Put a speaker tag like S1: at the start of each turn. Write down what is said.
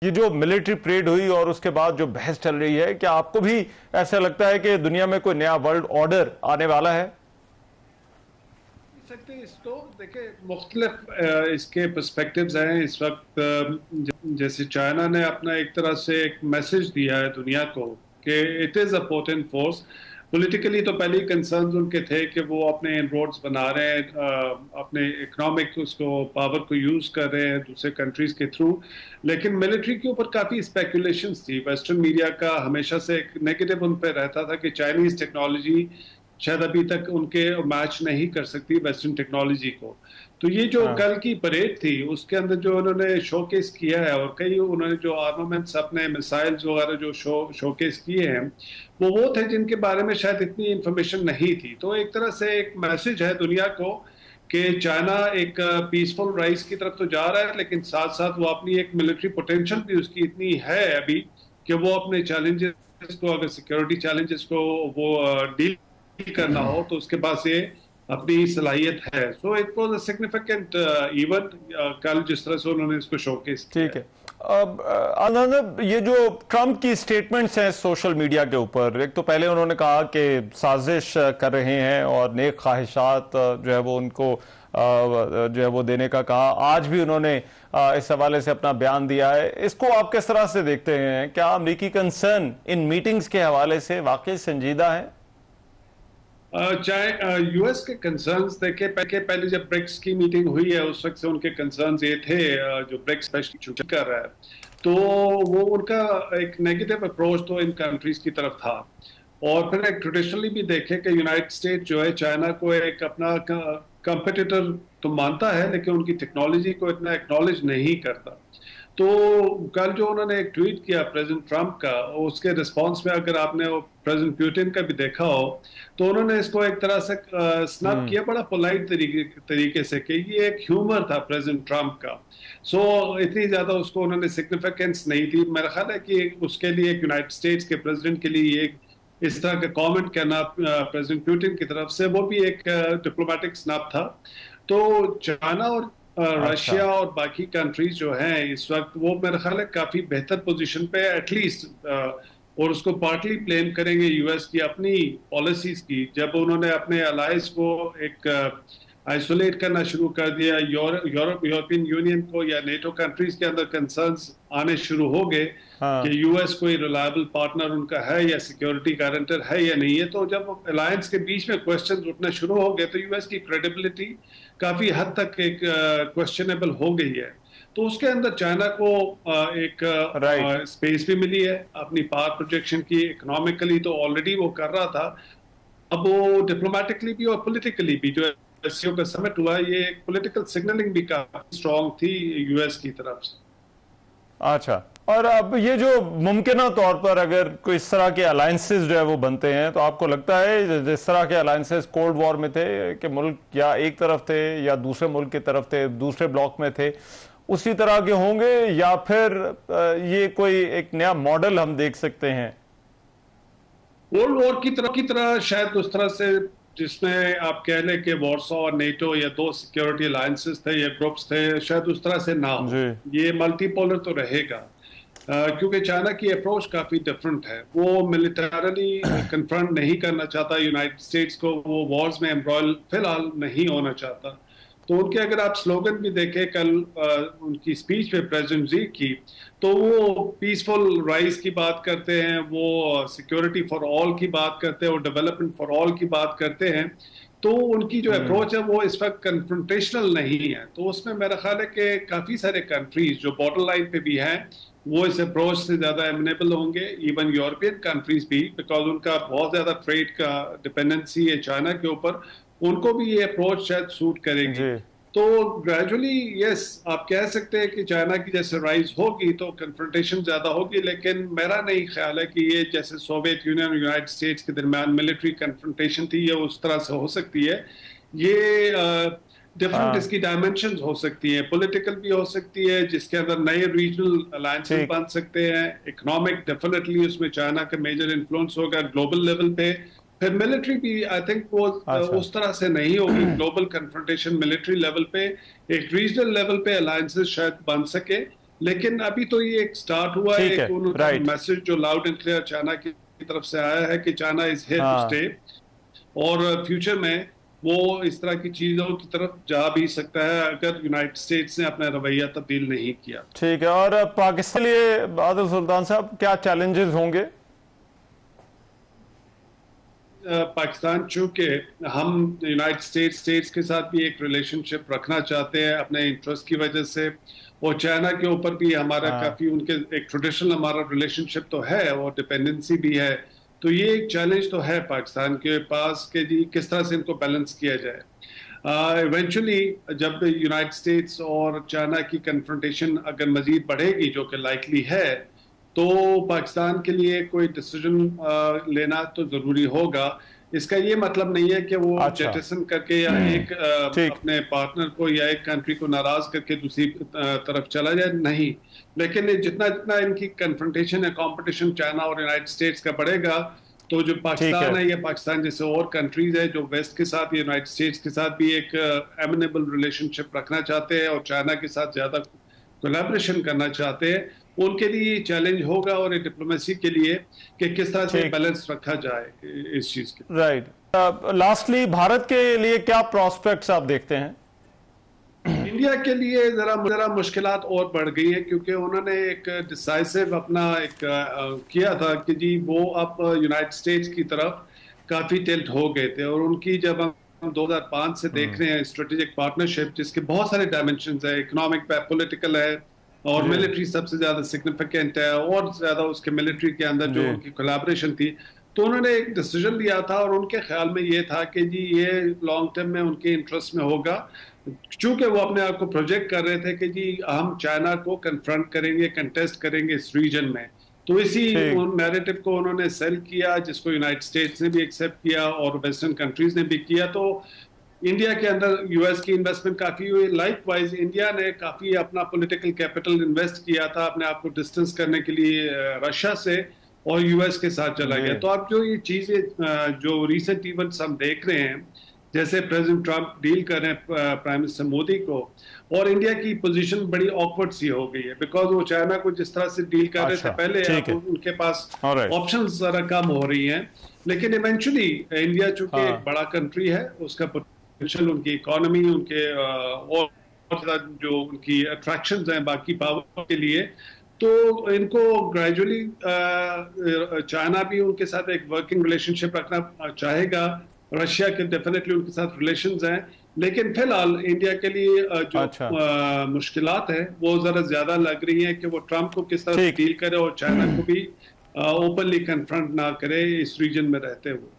S1: ये जो military parade हुई और उसके बाद जो बहस चल रही है, क्या आपको भी ऐसा लगता है कि दुनिया में कोई नया वर्ल्ड ऑर्डर आने वाला है?
S2: सकते इसको देखिए मुख्तलिफ इसके पर्सपेक्टिव्स हैं इस वक्त। जैसे चाइना ने अपना एक तरह से एक मैसेज दिया है दुनिया को कि it is a potent force. Politically तो पहले ही कंसर्न्स उनके थे कि वो अपने इनरोड्स बना रहे हैं, अपने इकोनॉमिक उसको पावर को यूज़ कर रहे हैं दूसरे कंट्रीज़ के थ्रू। लेकिन मिलिट्री के ऊपर काफ़ी स्पेकुलेशंस थी। वेस्टर्न मीडिया का हमेशा से एक नेगेटिव उन पर रहता था कि चाइनीज़ टेक्नोलॉजी शायद अभी तक उनके मैच नहीं कर सकती वेस्टर्न टेक्नोलॉजी को। तो ये जो
S1: हाँ।
S2: कल की परेड थी उसके अंदर जो उन्होंने शोकेस किया है और कई उन्होंने जो आर्मामेंट्स अपने मिसाइल्स वगैरह जो शोकेस किए हैं वो थे जिनके बारे में शायद इतनी इंफॉर्मेशन नहीं थी। तो एक तरह से एक मैसेज है दुनिया को कि चाइना एक पीसफुल राइज की तरफ तो जा रहा है, लेकिन साथ साथ वो अपनी एक मिलिट्री पोटेंशियल भी उसकी इतनी है अभी कि वो अपने चैलेंजेस को, अगर सिक्योरिटी चैलेंजेस को वो डील करना हो तो उसके पास ये अपनी सलाहियत है। So it was a significant event कल जिस तरह से उन्होंने इसको शोकेस किया
S1: ठीक
S2: है।
S1: है। अब आनंद, ये जो ट्रंप की स्टेटमेंट्स हैं सोशल मीडिया के ऊपर, एक तो पहले उन्होंने कहा कि साजिश कर रहे हैं और नेक ख्वाहिशात जो है वो उनको जो है वो देने का कहा। आज भी उन्होंने इस हवाले से अपना बयान दिया है। इसको आप किस तरह से देखते हैं? क्या अमेरिकी कंसर्न इन मीटिंग्स के हवाले से वाकई संजीदा है?
S2: चाहे यूएस के कंसर्न्स देखे पहले जब ब्रिक्स की मीटिंग हुई है उस वक्त से उनके कंसर्न्स ये थे, जो ब्रिक्स स्पेशली कर रहा है तो वो उनका एक नेगेटिव अप्रोच तो इन कंट्रीज की तरफ था। और फिर एक ट्रेडिशनली भी देखे कि यूनाइटेड स्टेट जो है चाइना को एक अपना कंपटीटर तो मानता है लेकिन उनकी टेक्नोलॉजी को इतना एक्नॉलेज नहीं करता। तो कल जो उन्होंने एक ट्वीट किया प्रेसिडेंट ट्रंप का, उसके रिस्पांस में अगर आपने वो प्रेसिडेंट पुतिन का भी देखा हो तो उन्होंने इसको एक तरह से स्नब किया बड़ा पोलाइट तरीके से कि ये एक ह्यूमर था प्रेसिडेंट ट्रंप का। सो इतनी ज्यादा उसको उन्होंने सिग्निफिकेंस नहीं थी। मेरा ख्याल है कि उसके लिए एक यूनाइटेड स्टेट्स के प्रेसिडेंट के लिए एक इस तरह का कमेंट करना प्रेसिडेंट पुतिन की तरफ से वो भी एक डिप्लोमेटिक स्नब था। तो चाइना और
S1: अच्छा।
S2: रशिया और बाकी कंट्रीज जो हैं इस वक्त वो मेरा ख्याल है काफी बेहतर पोजीशन पे एटलीस्ट, और उसको पार्टली ब्लेम करेंगे यूएस की अपनी पॉलिसीज की। जब उन्होंने अपने अलायंस को एक आइसोलेट करना शुरू कर दिया, यूरोपियन यूनियन को या नेटो कंट्रीज के अंदर कंसर्न्स आने शुरू हो गए कि
S1: हाँ।
S2: यूएस कोई रिलायबल पार्टनर उनका है या सिक्योरिटी गारंटर है या नहीं है, तो जब अलायंस के बीच में क्वेश्चंस उठने शुरू हो गए तो यूएस की क्रेडिबिलिटी काफी हद तक एक क्वेश्चनेबल हो गई है। तो उसके अंदर चाइना को एक
S1: राइट।
S2: स्पेस भी मिली है अपनी पावर प्रोजेक्शन की। इकोनॉमिकली तो ऑलरेडी वो कर रहा था, अब वो डिप्लोमेटिकली भी और पॉलिटिकली भी जो एससीओ का समिट हुआ ये एक पॉलिटिकल सिग्नलिंग भी काफी स्ट्रांग थी यूएस की तरफ से।
S1: अच्छा, और अब ये जो मुमकिन तौर पर अगर कोई इस तरह के अलायंसेस जो है वो बनते हैं, तो आपको लगता है जिस तरह के अलायंसेस कोल्ड वॉर में थे कि मुल्क या एक तरफ थे या दूसरे मुल्क की तरफ थे, दूसरे ब्लॉक में थे, उसी तरह के होंगे, या फिर ये कोई एक नया मॉडल हम देख सकते हैं?
S2: कोल्ड वॉर की तरह शायद उस तरह से जिसमें आप कह लें कि वॉर्सो और नेटो या दो सिक्योरिटी अलायंसेस थे या ग्रुप्स थे, शायद उस तरह से ना हो।
S1: जी।
S2: ये मल्टीपोलर तो रहेगा, क्योंकि चाइना की अप्रोच काफी डिफरेंट है। वो मिलिटरली कन्फ्रंट नहीं करना चाहता यूनाइटेड स्टेट्स को, वो वॉर्स में एम्ब्रॉयल फिलहाल नहीं होना चाहता। तो उनके अगर आप स्लोगन भी देखें कल उनकी स्पीच पे प्रेसिडेंट जी की, तो वो पीसफुल राइज की बात करते हैं, वो सिक्योरिटी फॉर ऑल की बात करते हैं, वो डेवलपमेंट फॉर ऑल की बात करते हैं। तो उनकी जो अप्रोच है वो इस वक्त कन्फ्रंटेशनल नहीं है। तो उसमें मेरा ख्याल है कि काफी सारे कंट्रीज जो बॉर्डर लाइन पे भी हैं वो इस अप्रोच से ज्यादा एमिनेबल होंगे, इवन यूरोपियन कंट्रीज भी, बिकॉज उनका बहुत ज्यादा ट्रेड का डिपेंडेंसी है चाइना के ऊपर, उनको भी ये अप्रोच शायद सूट करेगी।
S1: जी।
S2: तो ग्रेजुअली यस आप कह सकते हैं कि चाइना की जैसे राइज होगी तो कन्फ्रंटेशन ज्यादा होगी, लेकिन मेरा नहीं ख्याल है कि ये जैसे सोवियत यूनियन और यूनाइटेड स्टेट्स के दरमियान मिलिट्री कन्फ्रंटेशन थी ये उस तरह से हो सकती है। ये डिफरेंट
S1: हाँ।
S2: इसकी डायमेंशन हो सकती है, पॉलिटिकल भी हो सकती है जिसके अंदर नए रीजनल अलायंसेस
S1: ठीक।
S2: बन सकते हैं, इकोनॉमिक डेफिनेटली उसमें चाइना का मेजर इन्फ्लुएंस होगा ग्लोबल लेवल पे। फिर मिलिट्री भी आई थिंक वो
S1: अच्छा।
S2: उस तरह से नहीं होगी ग्लोबल कन्फ्रंटेशन मिलिट्री लेवल पे, एक रीजनल लेवल पे अलायंसेस शायद बन सके। लेकिन अभी तो ये एक स्टार्ट हुआ है,
S1: ठीक है,
S2: एक उनका
S1: राइट।
S2: मैसेज जो लाउड एंड क्लियर चाइना की तरफ से आया है कि चाइना इज हियर टू
S1: हाँ,
S2: स्टे, और फ्यूचर में वो इस तरह की चीजों की तरफ जा भी सकता है अगर यूनाइटेड स्टेट्स ने अपना रवैया तब्दील नहीं किया।
S1: ठीक है। और पाकिस्तान के लिए आदिल सुल्तान साहब क्या चैलेंजेस होंगे?
S2: पाकिस्तान चूंकि हम यूनाइटेड स्टेट्स के साथ भी एक रिलेशनशिप रखना चाहते हैं अपने इंटरेस्ट की वजह से, और चाइना के ऊपर भी हमारा
S1: हाँ,
S2: काफी उनके एक ट्रेडिशनल हमारा रिलेशनशिप तो है और डिपेंडेंसी भी है। तो ये एक चैलेंज तो है पाकिस्तान के पास कि जी किस तरह से इनको बैलेंस किया जाए। इवेंचुअली जब यूनाइटेड स्टेट्स और चाइना की कन्फ्रंटेशन अगर मजीद बढ़ेगी, जो कि लाइकली है, तो पाकिस्तान के लिए कोई डिसीजन लेना तो जरूरी होगा। इसका ये मतलब नहीं है कि वो
S1: अच्छा,
S2: जेटसन करके या एक
S1: ठीक।
S2: अपने पार्टनर को या एक कंट्री को नाराज करके दूसरी तरफ चला जाए, नहीं। लेकिन जितना जितना इनकी कन्फ्रंटेशन या कंपटीशन चाइना और यूनाइटेड स्टेट्स का बढ़ेगा, तो जो
S1: ठीक है।
S2: पाकिस्तान है या पाकिस्तान जैसे और कंट्रीज है जो वेस्ट के साथ या यूनाइटेड स्टेट्स के साथ भी एक एमिनेबल रिलेशनशिप रखना चाहते हैं और चाइना के साथ ज्यादा कोलैबोरेशन करना चाहते हैं, उनके लिए चैलेंज होगा और डिप्लोमेसी के लिए कि किस तरह से
S1: ठीक,
S2: बैलेंस रखा जाए इस चीज के।
S1: राइट। लास्टली भारत के लिए क्या प्रोस्पेक्ट्स आप देखते हैं?
S2: इंडिया के लिए जरा जरा मुश्किलात और बढ़ गई है, क्योंकि उन्होंने एक डिसाइसिव अपना एक किया था कि जी वो अब यूनाइटेड स्टेट्स की तरफ काफी टिल्ट हो गए थे, और उनकी जब हम 2005 से देख रहे हैं स्ट्रेटेजिक पार्टनरशिप जिसके बहुत सारे डायमेंशंस है, इकोनॉमिक है, पॉलिटिकल है, और
S1: जी,
S2: मिलिट्री सबसे ज्यादा सिग्निफिकेंट है, और ज्यादा उसके मिलिट्री के अंदर
S1: जी,
S2: जो उनकी कोलैबोरेशन थी। तो उन्होंने एक डिसीजन लिया था और उनके ख्याल में ये था कि जी ये लॉन्ग टर्म में उनके इंटरेस्ट में होगा, चूंकि वो अपने आप को प्रोजेक्ट कर रहे थे कि जी हम चाइना को कन्फ्रंट करेंगे, कंटेस्ट करेंगे इस रीजन में। तो इसी
S1: ठीक,
S2: नैरेटिव को उन्होंने सेल किया, जिसको यूनाइटेड स्टेट्स ने भी एक्सेप्ट किया और वेस्टर्न कंट्रीज ने भी किया। तो इंडिया के अंदर यूएस की इन्वेस्टमेंट काफी हुई, लाइक वाइज इंडिया ने काफी अपना पॉलिटिकल कैपिटल इन्वेस्ट किया था अपने आप को डिस्टेंस करने के लिए रशिया से, और यूएस के साथ चला
S1: जी,
S2: गया। तो अब जो ये चीजें जो रिसेंट इवेंट्स हम देख रहे हैं, जैसे प्रेसिडेंट ट्रंप डील कर रहे हैं प्राइम मिनिस्टर मोदी को, और इंडिया की पोजीशन बड़ी ऑकवर्ड सी हो गई है, बिकॉज वो चाइना को जिस तरह से डील कर रहे थे
S1: अच्छा,
S2: पहले,
S1: ठीक
S2: अब
S1: है,
S2: उनके पास
S1: ऑलराइट,
S2: ऑप्शंस जरा कम हो रही हैं। लेकिन इवेंचुअली इंडिया चूंकि एक
S1: हाँ,
S2: बड़ा कंट्री है, उसका पोटेंशियल, उनकी इकोनॉमी, उनके और जो उनकी अट्रैक्शंस हैं बाकी पावर के लिए, तो इनको ग्रेजुअली चाइना भी उनके साथ एक वर्किंग रिलेशनशिप रखना चाहेगा। रशिया के डेफिनेटली उनके साथ रिलेशंस हैं, लेकिन फिलहाल इंडिया के लिए जो
S1: अच्छा,
S2: मुश्किलात है वो जरा ज्यादा लग रही हैं कि वो ट्रंप को किस तरह से
S1: ठीक।
S2: डील करे और चाइना को भी ओपनली कन्फ्रंट ना करे इस रीजन में रहते हुए।